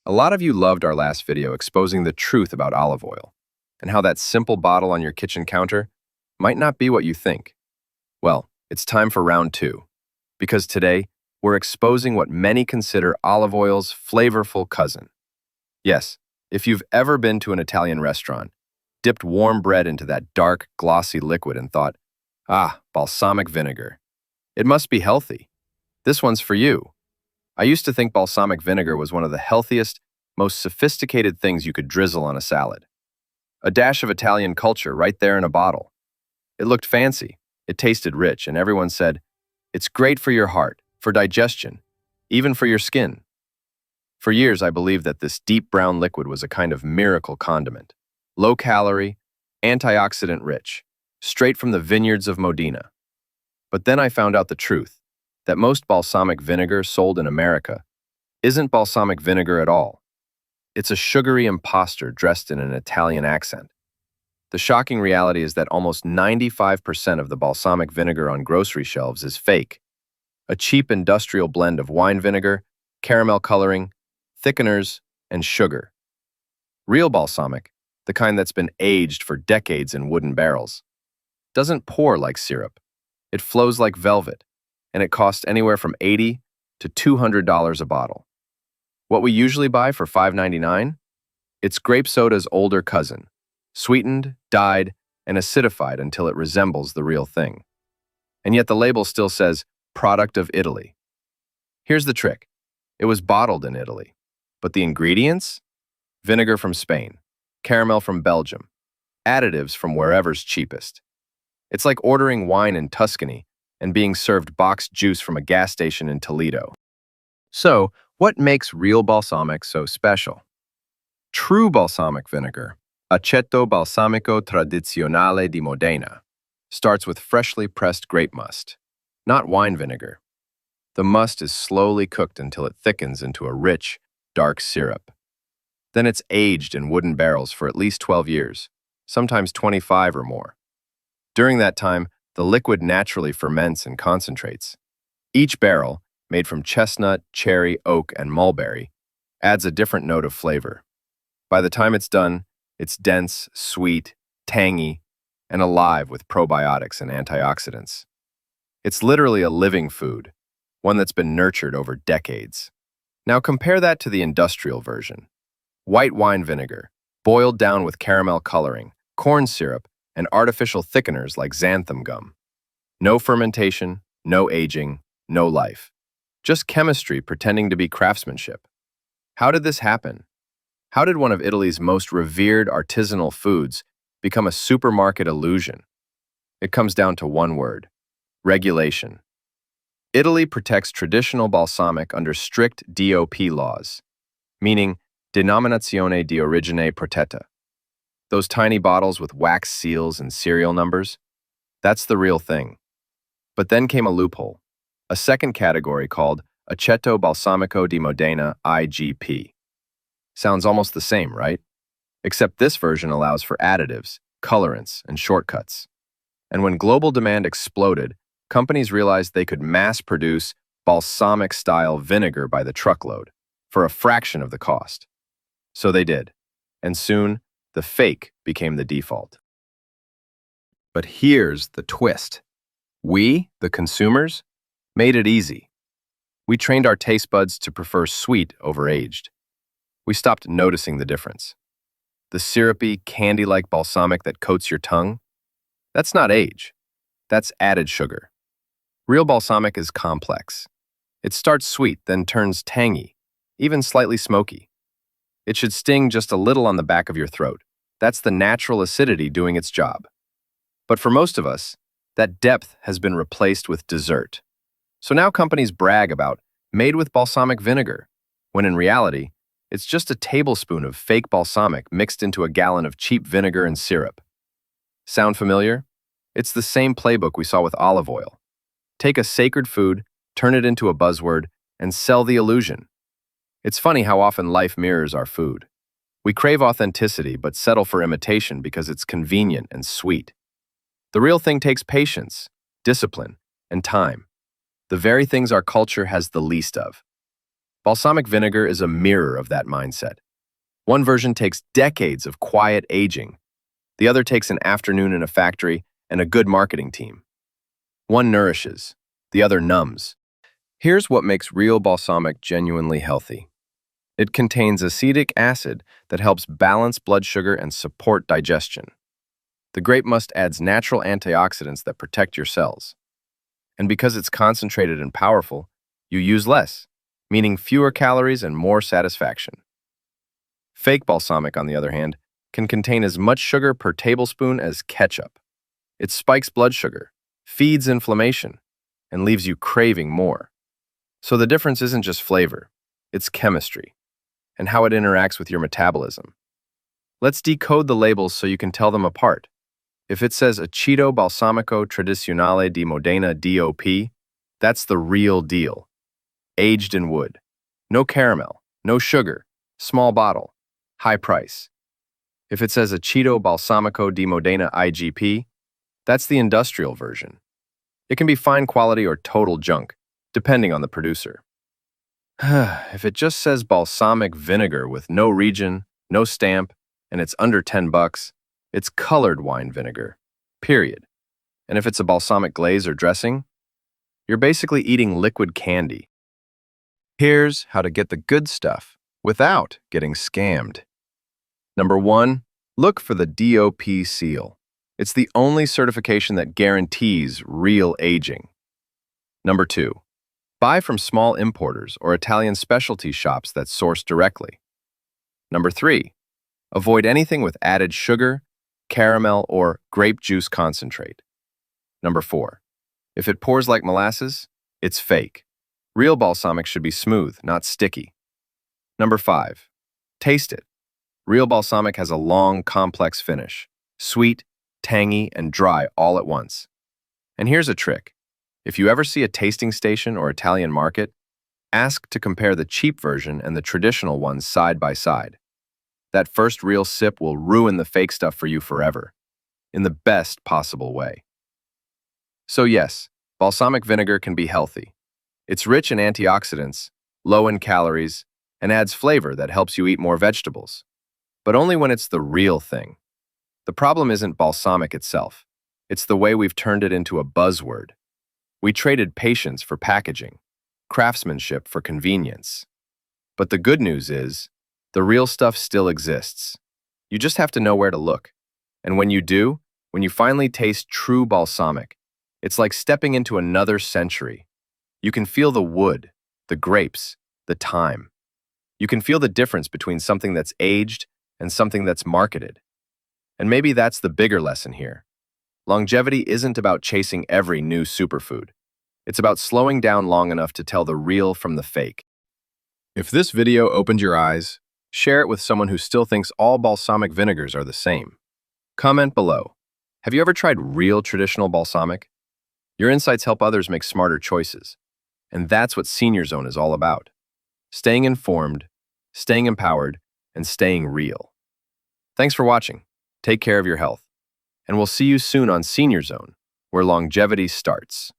A lot of you loved our last video exposing the truth about olive oil and how that simple bottle on your kitchen counter might not be what you think. Well, it's time for round two, because today we're exposing what many consider olive oil's flavorful cousin. Yes, if you've ever been to an Italian restaurant, dipped warm bread into that dark, glossy liquid and thought, balsamic vinegar. It must be healthy. This one's for you. I used to think balsamic vinegar was one of the healthiest, most sophisticated things you could drizzle on a salad. A dash of Italian culture right there in a bottle. It looked fancy, it tasted rich, and everyone said, it's great for your heart, for digestion, even for your skin. For years, I believed that this deep brown liquid was a kind of miracle condiment. Low-calorie, antioxidant-rich, straight from the vineyards of Modena. But then I found out the truth, that most balsamic vinegar sold in America isn't balsamic vinegar at all. It's a sugary imposter dressed in an Italian accent. The shocking reality is that almost 95% of the balsamic vinegar on grocery shelves is fake. A cheap industrial blend of wine vinegar, caramel coloring, thickeners, and sugar. Real balsamic, the kind that's been aged for decades in wooden barrels, doesn't pour like syrup. It flows like velvet, and it costs anywhere from $80 to $200 a bottle. What we usually buy for $5.99? It's grape soda's older cousin, sweetened, dyed, and acidified until it resembles the real thing. And yet the label still says, product of Italy. Here's the trick. It was bottled in Italy, but the ingredients? Vinegar from Spain, caramel from Belgium, additives from wherever's cheapest. It's like ordering wine in Tuscany and being served boxed juice from a gas station in Toledo. So, what makes real balsamic so special? True balsamic vinegar, Aceto balsamico tradizionale di Modena, starts with freshly pressed grape must, not wine vinegar. The must is slowly cooked until it thickens into a rich, dark syrup. Then it's aged in wooden barrels for at least 12 years, sometimes 25 or more. During that time, the liquid naturally ferments and concentrates. Each barrel, made from chestnut, cherry, oak, and mulberry, adds a different note of flavor. By the time it's done, it's dense, sweet, tangy, and alive with probiotics and antioxidants. It's literally a living food, one that's been nurtured over decades. Now compare that to the industrial version. White wine vinegar, boiled down with caramel coloring, corn syrup, and artificial thickeners like xanthan gum. No fermentation, no aging, no life. Just chemistry pretending to be craftsmanship. How did this happen? How did one of Italy's most revered artisanal foods become a supermarket illusion? It comes down to one word: regulation. Italy protects traditional balsamic under strict DOP laws, meaning Denominazione di Origine Protetta. Those tiny bottles with wax seals and serial numbers, that's the real thing. But then came a loophole, a second category called Aceto Balsamico di Modena IGP. Sounds almost the same, right? Except this version allows for additives, colorants, and shortcuts. And when global demand exploded, companies realized they could mass-produce balsamic-style vinegar by the truckload for a fraction of the cost. So they did, and soon, the fake became the default. But here's the twist. We, the consumers, made it easy. We trained our taste buds to prefer sweet over aged. We stopped noticing the difference. The syrupy, candy-like balsamic that coats your tongue? That's not age. That's added sugar. Real balsamic is complex. It starts sweet, then turns tangy, even slightly smoky. It should sting just a little on the back of your throat. That's the natural acidity doing its job. But for most of us, that depth has been replaced with dessert. So now companies brag about made with balsamic vinegar, when in reality, it's just a tablespoon of fake balsamic mixed into a gallon of cheap vinegar and syrup. Sound familiar? It's the same playbook we saw with olive oil. Take a sacred food, turn it into a buzzword, and sell the illusion. It's funny how often life mirrors our food. We crave authenticity but settle for imitation because it's convenient and sweet. The real thing takes patience, discipline, and time. The very things our culture has the least of. Balsamic vinegar is a mirror of that mindset. One version takes decades of quiet aging. The other takes an afternoon in a factory and a good marketing team. One nourishes, the other numbs. Here's what makes real balsamic genuinely healthy. It contains acetic acid that helps balance blood sugar and support digestion. The grape must adds natural antioxidants that protect your cells. And because it's concentrated and powerful, you use less, meaning fewer calories and more satisfaction. Fake balsamic, on the other hand, can contain as much sugar per tablespoon as ketchup. It spikes blood sugar, feeds inflammation, and leaves you craving more. So the difference isn't just flavor, it's chemistry, and how it interacts with your metabolism. Let's decode the labels so you can tell them apart. If it says Aceto Balsamico Tradizionale di Modena DOP, that's the real deal. Aged in wood. No caramel, no sugar, small bottle, high price. If it says Aceto Balsamico di Modena IGP, that's the industrial version. It can be fine quality or total junk, depending on the producer. If it just says balsamic vinegar with no region, no stamp, and it's under $10, it's colored wine vinegar, period. And if it's a balsamic glaze or dressing, you're basically eating liquid candy. Here's how to get the good stuff without getting scammed. Number 1, look for the DOP seal. It's the only certification that guarantees real aging. Number 2, buy from small importers or Italian specialty shops that source directly. Number 3, avoid anything with added sugar, caramel, or grape juice concentrate. Number 4, if it pours like molasses, it's fake. Real balsamic should be smooth, not sticky. Number 5, taste it. Real balsamic has a long, complex finish, sweet, tangy, and dry all at once. And here's a trick. If you ever see a tasting station or Italian market, ask to compare the cheap version and the traditional ones side by side. That first real sip will ruin the fake stuff for you forever, in the best possible way. So yes, balsamic vinegar can be healthy. It's rich in antioxidants, low in calories, and adds flavor that helps you eat more vegetables. But only when it's the real thing. The problem isn't balsamic itself. It's the way we've turned it into a buzzword. We traded patience for packaging, craftsmanship for convenience. But the good news is, the real stuff still exists. You just have to know where to look. And when you do, when you finally taste true balsamic, it's like stepping into another century. You can feel the wood, the grapes, the thyme. You can feel the difference between something that's aged and something that's marketed. And maybe that's the bigger lesson here. Longevity isn't about chasing every new superfood. It's about slowing down long enough to tell the real from the fake. If this video opened your eyes, share it with someone who still thinks all balsamic vinegars are the same. Comment below. Have you ever tried real traditional balsamic? Your insights help others make smarter choices. And that's what Senior Zone is all about. Staying informed, staying empowered, and staying real. Thanks for watching. Take care of your health. And we'll see you soon on Senior Zone, where longevity starts.